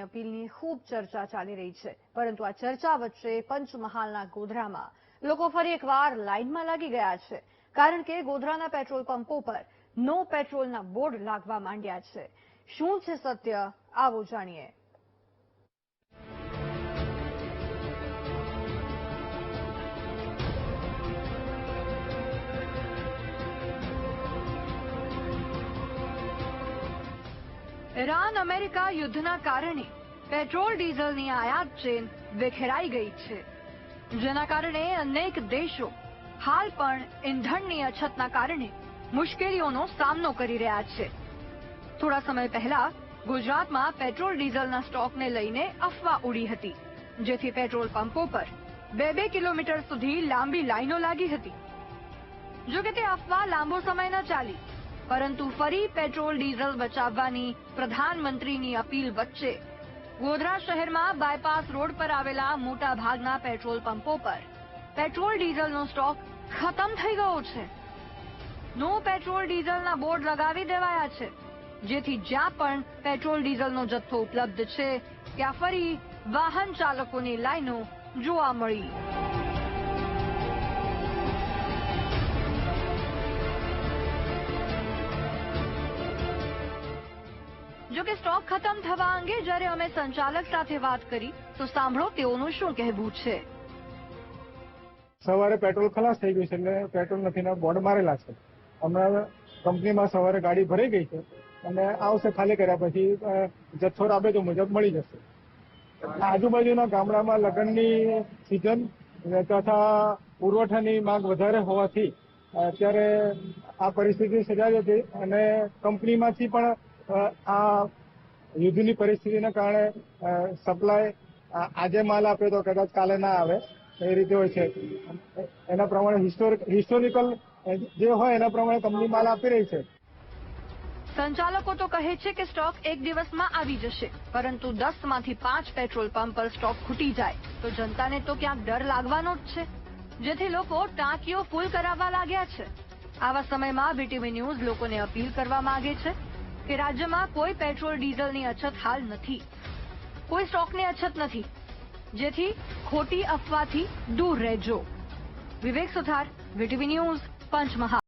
અપીલની ખૂબ ચર્ચા ચાલી રહી છે, પરંતુ આ ચર્ચા વચ્ચે પંચમહાલના ગોધરામાં લોકો ફરી એકવાર લાઇનમાં લાગી ગયા છે, કારણ કે ગોધરાના પેટ્રોલ પંપો પર નો પેટ્રોલના બોર્ડ લાગવા માંડ્યા છે. શું છે સત્ય, આવો જાણીએ. ઈરાન અમેરિકા યુદ્ધના કારણે પેટ્રોલ ડીઝલની આયાત ચેન વિખેરાઈ ગઈ છે, જેના કારણે અનેક દેશો હાલ પણ ઈંધણની અછતના કારણે મુશ્કેલીઓનો સામનો કરી રહ્યા છે. થોડા સમય પહેલા ગુજરાતમાં પેટ્રોલ ડીઝલના સ્ટોકને લઈને અફવા ઉડી હતી, જેથી પેટ્રોલ પંપો પર 2 કિલોમીટર સુધી લાંબી લાઈનો લાગી હતી. જોકે તે અફવા લાંબો સમય ન ચાલી, પરંતુ ફરી પેટ્રોલ ડીઝલ બચાવવાની પ્રધાનમંત્રીની અપીલ વચ્ચે ગોધરા શહેરમાં બાયપાસ રોડ પર આવેલા મોટા ભાગના પેટ્રોલ પંપો પર પેટ્રોલ ડીઝલનો સ્ટોક ખતમ થઈ ગયો છે. નો પેટ્રોલ ડીઝલના બોર્ડ લગાવી દેવાયા છે, જેથી જ્યાં પણ પેટ્રોલ ડીઝલનો જથ્થો ઉપલબ્ધ છે ત્યાં ફરી વાહન ચાલકોની લાઈનો જોવા મળી. જોકે સ્ટોક ખતમ થવા અંગે જ્યારે અમે સંચાલક સાથે વાત કરી તો સાંભળો તેઓનું શું કહેવું છે. સવારે પેટ્રોલ ખલાસ થઈ ગયું છે, એટલે પેટ્રોલ નથીના બોર્ડ મારેલા છે. હમણાં કંપનીમાં સવારે ગાડી ભરાઈ ગઈ છે અને આવશે, ખાલી કર્યા પછી જથ્થો રાબેતો મુજબ મળી જશે. આજુબાજુના ગામડામાં લગ્નની સિઝન તથા પુરવઠાની માંગ વધારે હોવાથી અત્યારે આ પરિસ્થિતિ સર્જાઈ હતી અને કંપનીમાંથી પણ આ યુદ્ધની પરિસ્થિતિના કારણે સપ્લાય આજે માલ આપે તો કદાચ કાલે ના આવે, એ રીતે હોય છે. એના પ્રમાણે હિસ્ટોરિકલ જે હોય એના પ્રમાણે કંપની માલ આપી રહી છે. સંચાલકો તો કહે છે કે સ્ટોક એક દિવસમાં આવી જશે, પરંતુ 10 માંથી 5 પેટ્રોલ પંપ પર સ્ટોક ખૂટી જાય તો જનતાને તો ક્યાંક ડર લાગવાનો જ છે, જેથી લોકો ટાંકીઓ ફૂલ કરાવવા લાગ્યા છે. આવા સમયમાં વીટીવી ન્યૂઝ લોકોને અપીલ કરવા માંગે છે કે રાજ્યમાં કોઈ પેટ્રોલ ડીઝલની અછત હાલ નથી, કોઈ સ્ટોકની અછત નથી, જેથી ખોટી અફવાથી દૂર રહેજો. વિવેક સુથાર, વીટીવી ન્યૂઝ, પંચમહાલ.